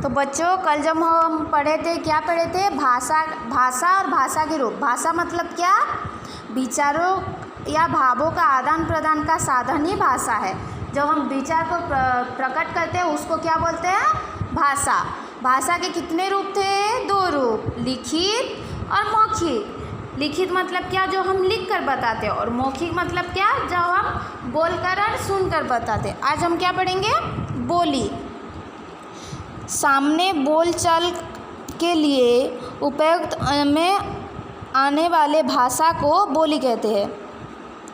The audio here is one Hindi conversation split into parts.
तो बच्चों कल जब हम पढ़े थे, क्या पढ़े थे? भाषा और भाषा के रूप। भाषा मतलब क्या? विचारों या भावों का आदान प्रदान का साधन ही भाषा है। जब हम विचार को प्रकट करते हैं उसको क्या बोलते हैं? भाषा। भाषा के कितने रूप थे? 2 रूप, लिखित और मौखिक। लिखित मतलब क्या? जो हम लिख कर बताते हैं, और मौखिक मतलब क्या? जो हम बोलकर और सुनकर बताते हैं। आज हम क्या पढ़ेंगे? बोली। सामने बोलचाल के लिए उपयुक्त में आने वाले भाषा को बोली कहते हैं।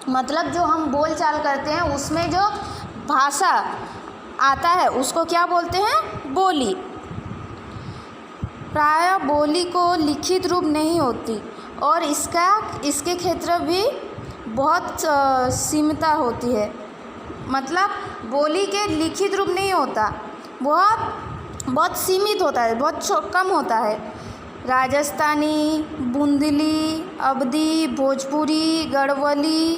मतलब जो हम बोलचाल करते हैं उसमें जो भाषा आता है उसको क्या बोलते हैं? बोली। प्रायः बोली को लिखित रूप नहीं होती और इसके क्षेत्र भी बहुत सीमित होती है। मतलब बोली के लिखित रूप नहीं होता, बहुत सीमित होता है, बहुत कम होता है। राजस्थानी, बुंदेली, अवधी, भोजपुरी, गढ़वाली,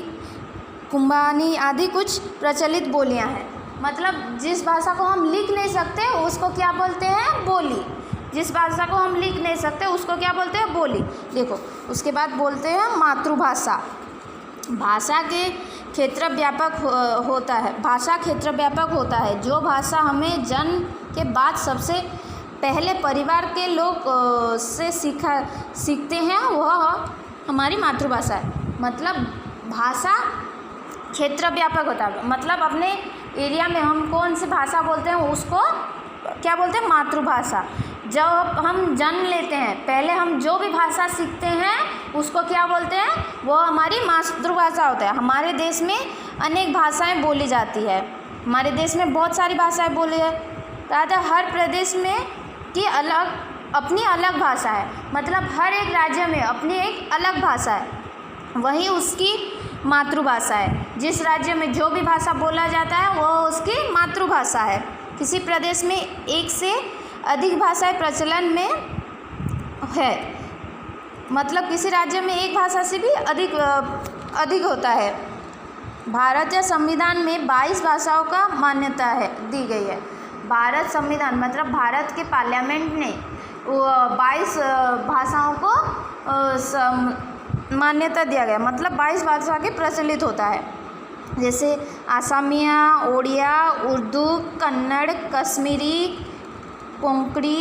कुंभानी आदि कुछ प्रचलित बोलियां हैं। मतलब जिस भाषा को हम लिख नहीं सकते उसको क्या बोलते हैं? बोली। जिस भाषा को हम लिख नहीं सकते उसको क्या बोलते हैं? बोली। देखो उसके बाद बोलते हैं मातृभाषा। भाषा के क्षेत्र व्यापक होता है। भाषा क्षेत्र व्यापक होता है। जो भाषा हमें जन्म के बाद सबसे पहले परिवार के लोग से सीखते हैं वह हमारी मातृभाषा है। मतलब भाषा क्षेत्र व्यापक होता है। मतलब अपने एरिया में हम कौन सी भाषा बोलते हैं उसको क्या बोलते हैं? मातृभाषा। जब हम जन्म लेते हैं पहले हम जो भी भाषा सीखते हैं उसको क्या बोलते हैं? वो हमारी मातृभाषा होता है। हमारे देश में अनेक भाषाएं बोली जाती है। हमारे देश में बहुत सारी भाषाएं बोली है। तथा हर प्रदेश में की अपनी अलग भाषा है। मतलब हर एक राज्य में अपनी एक अलग भाषा है, वही उसकी मातृभाषा है। जिस राज्य में जो भी भाषा बोला जाता है वो उसकी मातृभाषा है। किसी प्रदेश में एक से अधिक भाषाएं प्रचलन में है। मतलब किसी राज्य में एक भाषा से भी अधिक होता है। भारतीय संविधान में 22 भाषाओं का मान्यता है दी गई है। भारत संविधान मतलब भारत के पार्लियामेंट ने 22 भाषाओं को मान्यता दिया गया। मतलब 22 भाषा के प्रचलित होता है। जैसे आसामिया, ओडिया, उर्दू, कन्नड़, कश्मीरी, कोंकणी,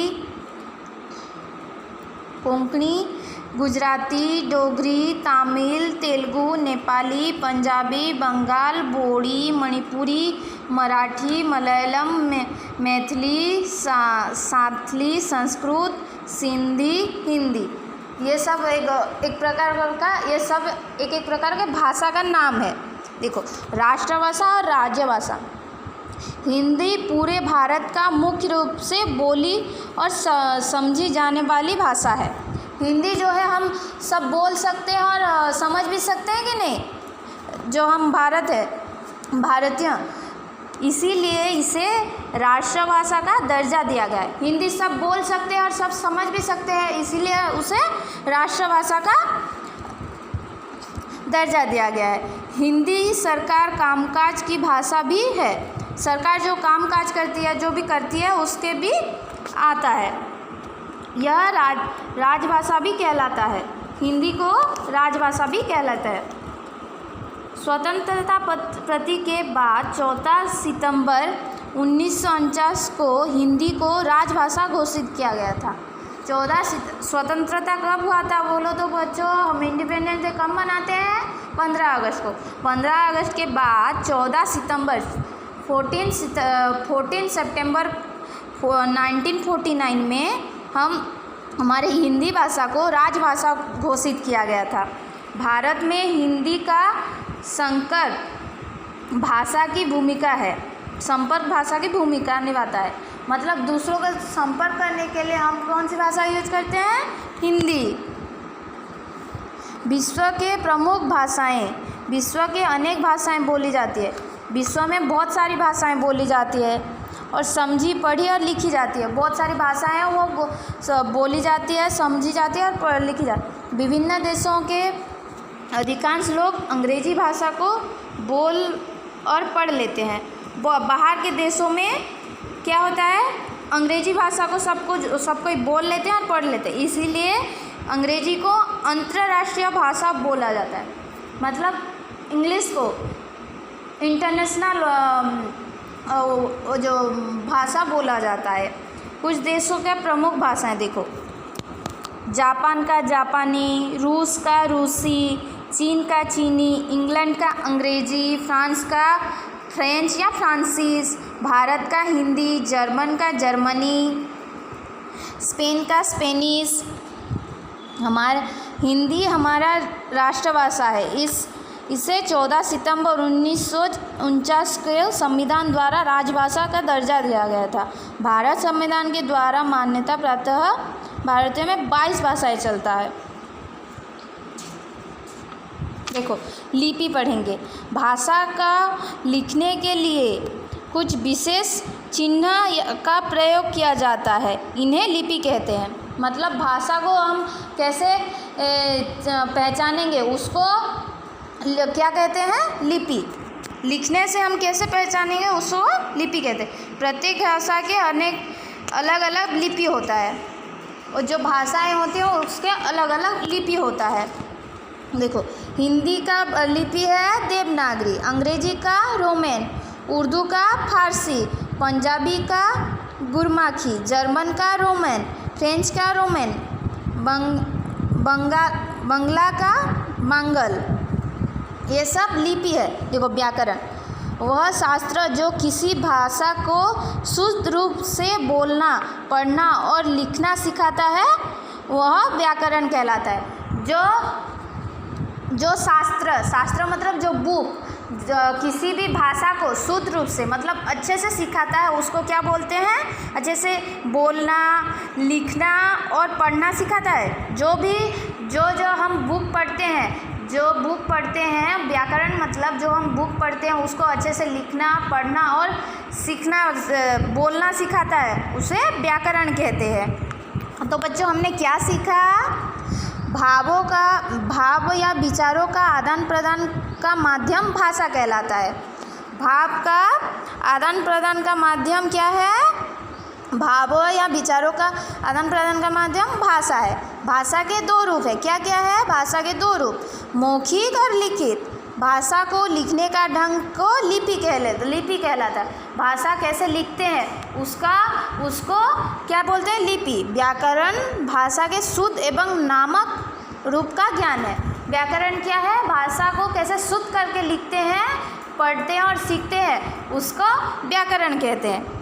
गुजराती, डोगरी, तमिल, तेलुगु, नेपाली, पंजाबी, बंगाल, बोड़ी, मणिपुरी, मराठी, मलयालम, मैथिली, सांथली, संस्कृत, सिंधी, हिंदी। ये सब एक प्रकार के भाषा का नाम है। देखो राष्ट्रभाषा और राज्यभाषा। हिंदी पूरे भारत का मुख्य रूप से बोली और समझी जाने वाली भाषा है। हिंदी जो है हम सब बोल सकते हैं और समझ भी सकते हैं कि नहीं? जो हम भारतीय, इसीलिए इसे राष्ट्रभाषा का दर्जा दिया गया है। हिंदी सब बोल सकते हैं और सब समझ भी सकते हैं, इसीलिए उसे राष्ट्रभाषा का दर्जा दिया गया है। हिंदी सरकार कामकाज की भाषा भी है। सरकार जो कामकाज करती है, जो भी करती है उसके भी आता है। यह राजभाषा भी कहलाता है। हिंदी को राजभाषा भी कहलाता है। स्वतंत्रता प्राप्ति के बाद 14 सितंबर 1949 को हिंदी को राजभाषा घोषित किया गया था। स्वतंत्रता कब हुआ था बोलो तो बच्चों? हम इंडिपेंडेंस डे कब मनाते हैं? 15 अगस्त को। 15 अगस्त के बाद 14 सितंबर 14 सितंबर 1949 में हमारे हिंदी भाषा को राजभाषा घोषित किया गया था। भारत में हिंदी का संपर्क भाषा की भूमिका है। संपर्क भाषा की भूमिका निभाता है। मतलब दूसरों का संपर्क करने के लिए हम कौन सी भाषा यूज करते हैं? हिंदी। विश्व के प्रमुख भाषाएं। विश्व के अनेक भाषाएं बोली जाती है। विश्व में बहुत सारी भाषाएं बोली जाती है और समझी, पढ़ी और लिखी जाती है। बहुत सारी भाषाएं वो बोली जाती है, समझी जाती है और लिखी जाती है। विभिन्न देशों के अधिकांश लोग अंग्रेजी भाषा को बोल और पढ़ लेते हैं। बाहर के देशों में क्या होता है? अंग्रेजी भाषा को सब कोई बोल लेते हैं और पढ़ लेते हैं, इसीलिए अंग्रेजी को अंतर्राष्ट्रीय भाषा बोला जाता है। मतलब इंग्लिश को इंटरनेशनल जो भाषा बोला जाता है। कुछ देशों के प्रमुख भाषाएं देखो, जापान का जापानी, रूस का रूसी, चीन का चीनी, इंग्लैंड का अंग्रेजी, फ्रांस का फ्रेंच या फ्रांसीस, भारत का हिंदी, जर्मन का जर्मनी, स्पेन का स्पेनिश। हिंदी हमारा राष्ट्रभाषा है। इसे 14 सितंबर 1949 के संविधान द्वारा राजभाषा का दर्जा दिया गया था। भारत संविधान के द्वारा मान्यता प्राप्त भारतीय में 22 भाषाएं चलता है। देखो लिपि पढ़ेंगे। भाषा का लिखने के लिए कुछ विशेष चिन्ह का प्रयोग किया जाता है, इन्हें लिपि कहते हैं। मतलब भाषा को हम कैसे पहचानेंगे, उसको क्या कहते हैं, लिपि। लिखने से हम कैसे पहचानेंगे, उसको लिपि कहते हैं। प्रत्येक भाषा के अनेक अलग अलग लिपि होता है, और जो भाषाएं होती हैं उसके अलग अलग लिपि होता है। देखो हिंदी का लिपि है देवनागरी, अंग्रेजी का रोमन, उर्दू का फारसी, पंजाबी का गुरमुखी, जर्मन का रोमन, फ्रेंच का रोमन, बंगला का मंगल, ये सब लिपि है। देखो व्याकरण, वह शास्त्र जो किसी भाषा को शुद्ध रूप से बोलना, पढ़ना और लिखना सिखाता है, वह व्याकरण कहलाता है। जो शास्त्र मतलब जो बुक किसी भी भाषा को शुद्ध रूप से मतलब अच्छे से सिखाता है, उसको क्या बोलते हैं, अच्छे से बोलना, लिखना और पढ़ना सिखाता है। जो हम बुक पढ़ते हैं, व्याकरण मतलब जो हम बुक पढ़ते हैं उसको अच्छे से लिखना, पढ़ना और सीखना, बोलना सिखाता है, उसे व्याकरण कहते हैं। तो बच्चों हमने क्या सीखा, भाव या विचारों का आदान प्रदान का माध्यम भाषा कहलाता है। भाव का आदान प्रदान का माध्यम क्या है, भावों या विचारों का आदान प्रदान का माध्यम भाषा है। भाषा के दो रूप है, क्या क्या है, भाषा के दो रूप, मौखिक और लिखित। भाषा को लिखने का ढंग को लिपि कहलाता है। भाषा कैसे लिखते हैं उसको क्या बोलते हैं, लिपि। व्याकरण भाषा के शुद्ध एवं नामक रूप का ज्ञान है। व्याकरण क्या है, भाषा को कैसे शुद्ध करके लिखते हैं, पढ़ते हैं और सीखते हैं, उसको व्याकरण कहते हैं।